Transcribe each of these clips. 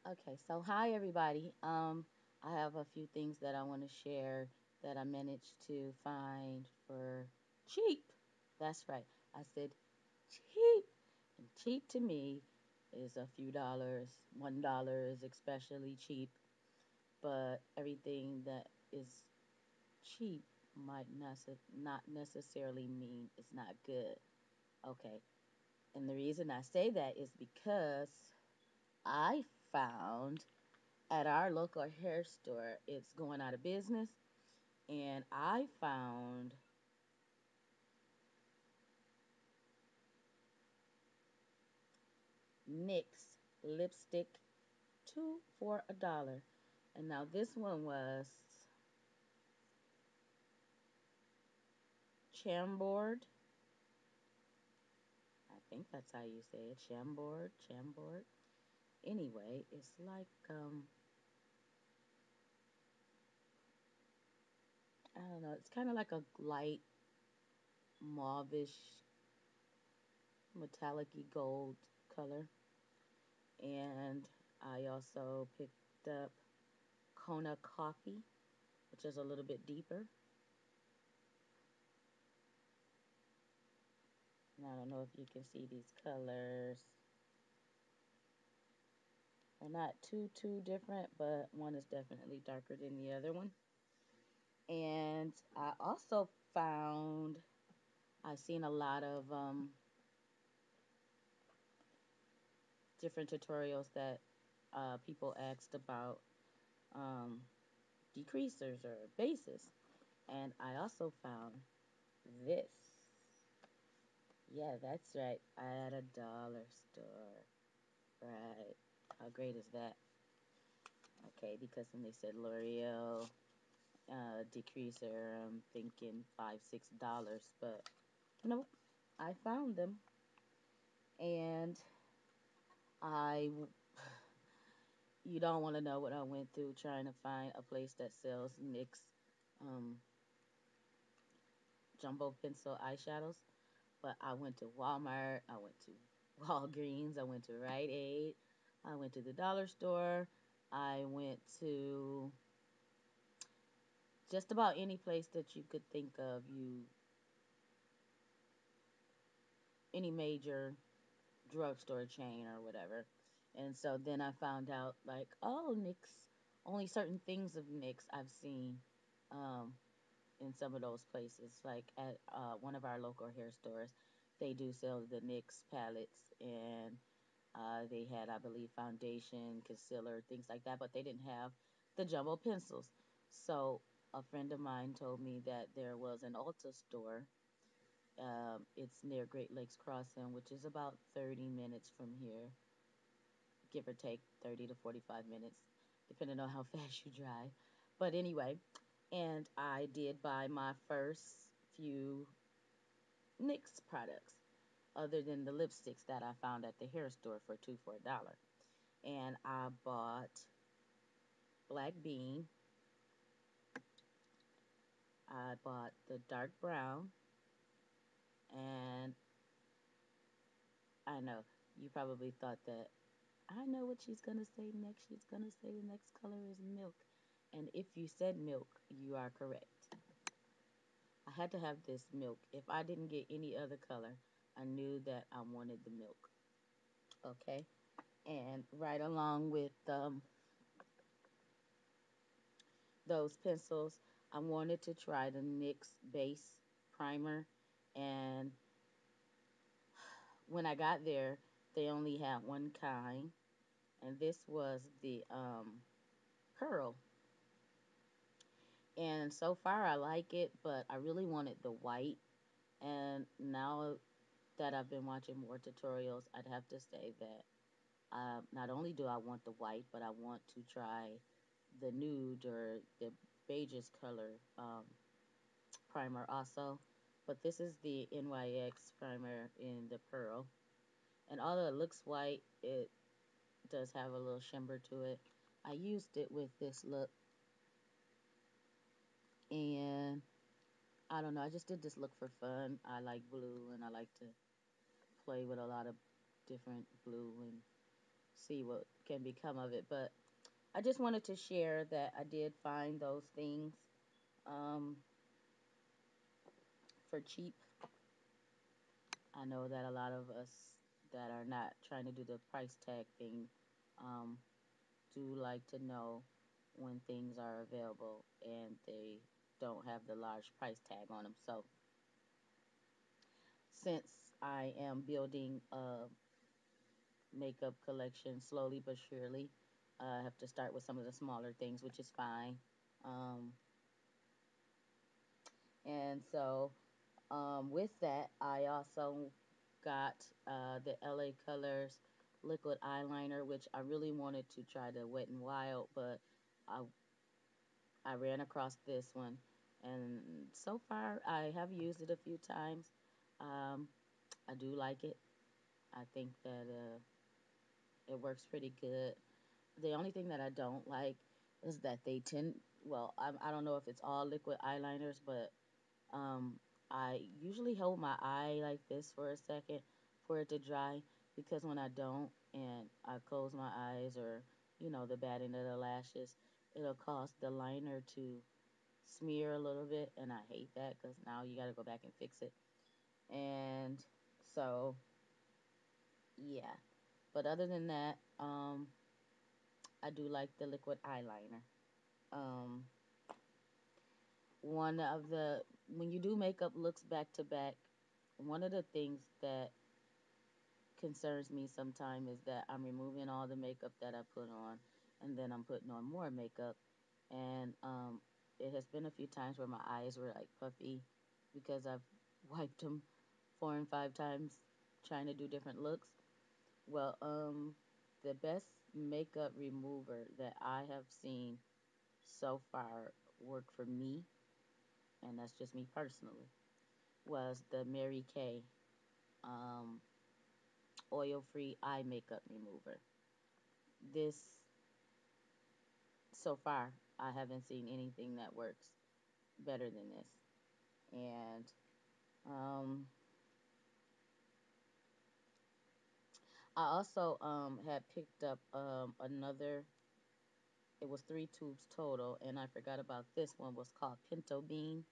Okay, so hi everybody. I have a few things that I want to share that I managed to find for cheap. That's right. I said cheap. And cheap to me is a few dollars. $1 is especially cheap, but everything that is cheap might not necessarily mean it's not good. Okay. And the reason I say that is because I found at our local hair store, it's going out of business. And I found NYX lipstick, two for $1. And now this one was Chambord. I think that's how you say it. Chambord. Anyway, it's like I don't know, it's kind of like a light mauvish metallic gold color. And I also picked up Kona coffee, which is a little bit deeper. And I don't know if you can see these colors. They're not too different, but one is definitely darker than the other one. And I also found I've seen a lot of different tutorials that people asked about um, decreasers or bases, and I also found this. Yeah, that's right. At a dollar store. Right. How great is that? Okay, because when they said L'Oreal decreaser, I'm thinking $5, $6, but nope, I found them, and I, you don't want to know what I went through trying to find a place that sells NYX um, jumbo pencil eyeshadows. But I went to Walmart, I went to Walgreens, I went to Rite Aid, I went to the dollar store, I went to just about any place that you could think of, any major drugstore chain or whatever. And so then I found out like, oh, NYX, only certain things of NYX I've seen um, in some of those places. Like at one of our local hair stores, they do sell the NYX palettes, and they had, I believe, foundation, concealer, things like that, but they didn't have the jumbo pencils. So a friend of mine told me that there was an Ulta store. It's near Great Lakes Crossing, which is about 30 minutes from here, give or take 30 to 45 minutes, depending on how fast you drive. But anyway, and I did buy my first few NYX products, other than the lipsticks that I found at the hair store for two for $1. And I bought Black Bean, I bought the dark brown, and I know you probably thought that I know what she's gonna say next. She's gonna say the next color is milk. And if you said milk, you are correct. I had to have this milk. If I didn't get any other color, I knew that I wanted the milk. Okay. And right along with those pencils, I wanted to try the NYX base primer. And when I got there, they only had one kind. And this was the pearl. And so far, I like it, but I really wanted the white. And now that I've been watching more tutorials, I'd have to say that not only do I want the white, but I want to try the nude or the beiges color primer also. But this is the NYX primer in the pearl. And although it looks white, it does have a little shimmer to it. I used it with this look, and I don't know, I just did this look for fun. I like blue, and I like to play with a lot of different blue and see what can become of it. But I just wanted to share that I did find those things um, for cheap. I know that a lot of us that are not trying to do the price tag thing um, do like to know when things are available and they don't have the large price tag on them. So since I am building a makeup collection slowly but surely, I have to start with some of the smaller things, which is fine. Um, and so with that, I also got the LA Colors liquid eyeliner, which I really wanted to try the Wet and Wild, but I I ran across this one, and so far I have used it a few times. Um, I do like it. I think that it works pretty good. The only thing that I don't like is that they tend, well, I don't know if it's all liquid eyeliners, but um, I usually hold my eye like this for a second for it to dry because when I don't and I close my eyes or, the batting of the lashes, it'll cause the liner to smear a little bit, and I hate that because now you got to go back and fix it. And so, yeah. But other than that, I do like the liquid eyeliner. Um, one of the when you do makeup looks back to back, one of the things that concerns me sometimes is that I'm removing all the makeup that I put on, and then I'm putting on more makeup, and it has been a few times where my eyes were like puffy because I've wiped them 4 and 5 times trying to do different looks. Well, the best makeup remover that I have seen so far work for me, and that's just me personally, was the Mary Kay um, oil-free eye makeup remover. This, so far, I haven't seen anything that works better than this. And um, I also had picked up another. It was 3 tubes total, and I forgot about this one. Was called Pinto Bean,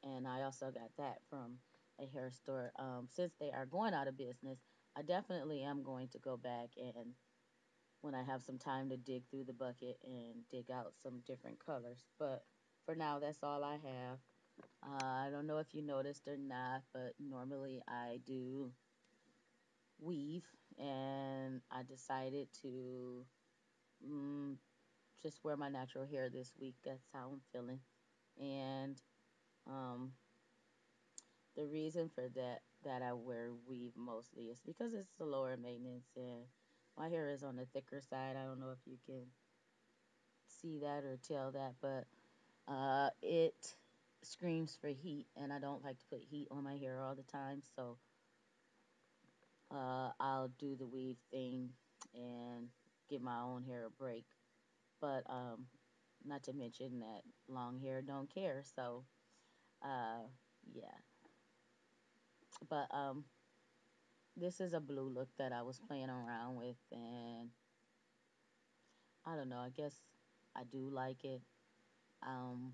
and I also got that from a hair store. Since they are going out of business, I definitely am going to go back and when I have some time to dig through the bucket and dig out some different colors. But for now, that's all I have. I don't know if you noticed or not, but normally I do weave, and I decided to mm, just wear my natural hair this week. That's how I'm feeling. And um, the reason for that I wear weave mostly is because it's the lower maintenance and my hair is on the thicker side. I don't know if you can see that or tell that, but it screams for heat, and I don't like to put heat on my hair all the time. So I'll do the weave thing and give my own hair a break. But not to mention that long hair don't care. So uh, yeah. But this is a blue look that I was playing around with, and I don't know. I guess I do like it. Um,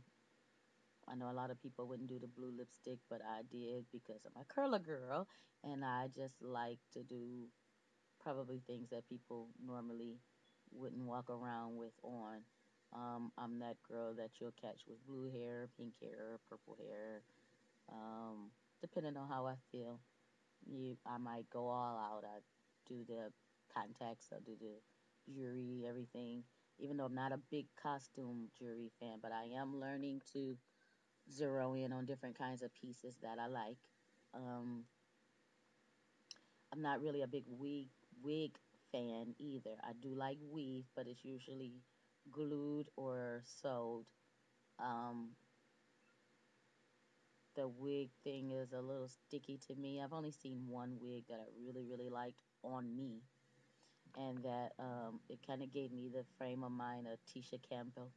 I know a lot of people wouldn't do the blue lipstick, but I did because I'm a curler girl, and I just like to do probably things that people normally wouldn't walk around with on. I'm that girl that you'll catch with blue hair, pink hair, purple hair, depending on how I feel. I might go all out. I do the contacts, I do the jewelry, everything. Even though I'm not a big costume jewelry fan, but I am learning to zero in on different kinds of pieces that I like. Um, I'm not really a big wig fan either. I do like weave, but it's usually glued or sewed. Um, the wig thing is a little sticky to me. I've only seen one wig that I really liked on me, and that it kind of gave me the frame of mind of Tisha Campbell.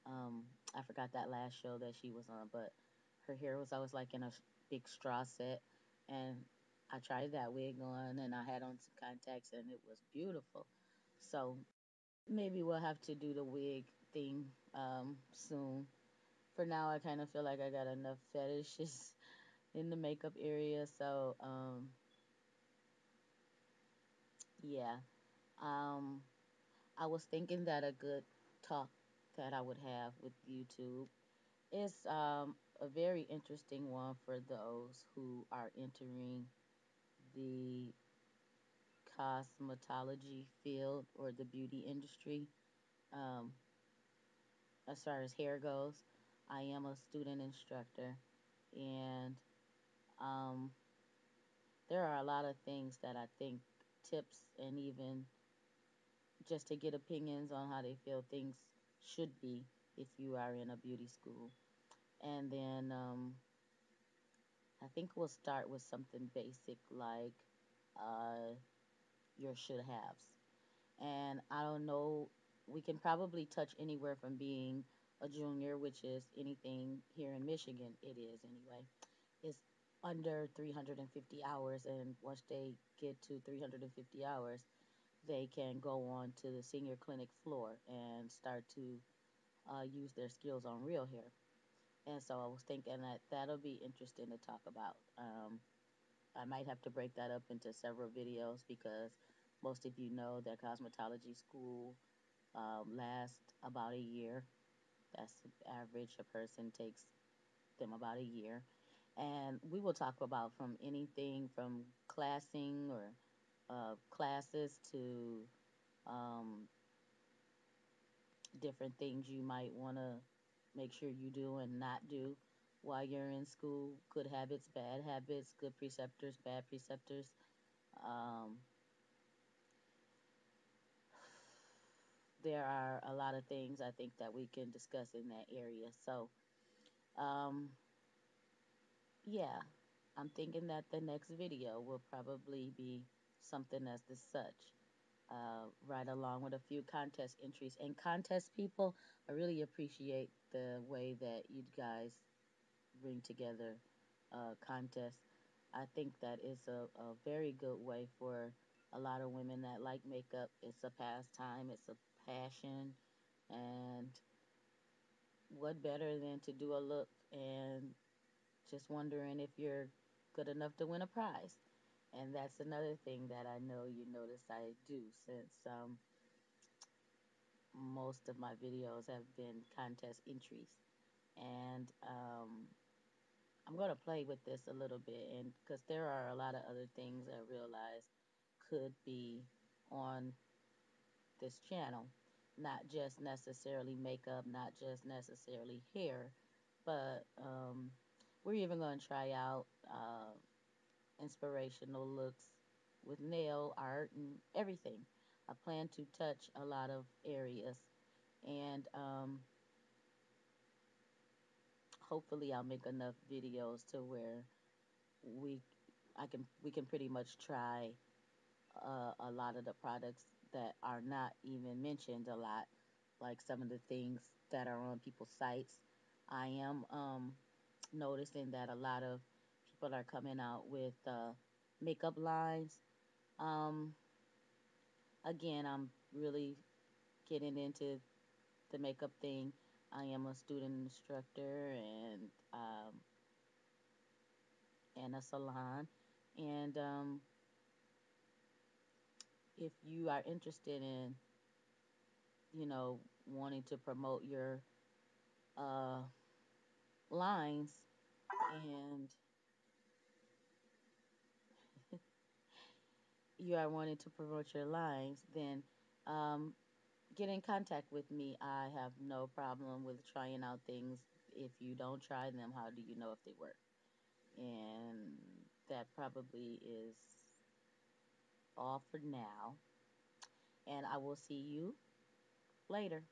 I forgot that last show that she was on, but her hair was always like in a big straw set, and I tried that wig on and I had on some contacts and it was beautiful. So maybe we'll have to do the wig thing soon. For now, I kind of feel like I got enough fetishes in the makeup area. So yeah. Um, I was thinking that a good talk that I would have with YouTube is a very interesting one for those who are entering the cosmetology field or the beauty industry. Um, as far as hair goes, I am a student instructor, and um, there are a lot of things that I think tips and even just to get opinions on how they feel things should be if you are in a beauty school. And then I think we'll start with something basic like uh, your should haves. And I don't know, we can probably touch anywhere from being a junior, which is anything here in Michigan, it is anyway. It's under 350 hours, and once they get to 350 hours, they can go on to the senior clinic floor and start to use their skills on real hair. And so I was thinking that that'll be interesting to talk about. I might have to break that up into several videos because most of you know that cosmetology school lasts about a year. That's the average. A person takes them about a year. And we will talk about from anything from classing or classes to um, different things you might want to make sure you do and not do while you're in school. Good habits, bad habits, good preceptors, bad preceptors. Um, there are a lot of things I think that we can discuss in that area. So, um, yeah, I'm thinking that the next video will probably be something as this such. Right along with a few contest entries. And contest people, I really appreciate the way that you guys bring together contests. I think that is a very good way for a lot of women that like makeup. It's a pastime, it's a passion, and what better than to do a look and just wondering if you're good enough to win a prize. And that's another thing that I know you notice I do since most of my videos have been contest entries. And I'm going to play with this a little bit, and because there are a lot of other things I realize could be on this channel, not just necessarily makeup, not just necessarily hair, but we're even going to try out inspirational looks with nail art and everything. I plan to touch a lot of areas, and hopefully I'll make enough videos to where we we can pretty much try a lot of the products that are not even mentioned a lot, like some of the things that are on people's sites. I am noticing that a lot of people are coming out with makeup lines. Um, Again, I'm really getting into the makeup thing. I am a student instructor and a salon, and if you are interested in wanting to promote your uh, lines and you are wanting to promote your lines, then um, get in contact with me. I have no problem with trying out things. If you don't try them, how do you know if they work? And that probably is all for now. And I will see you later.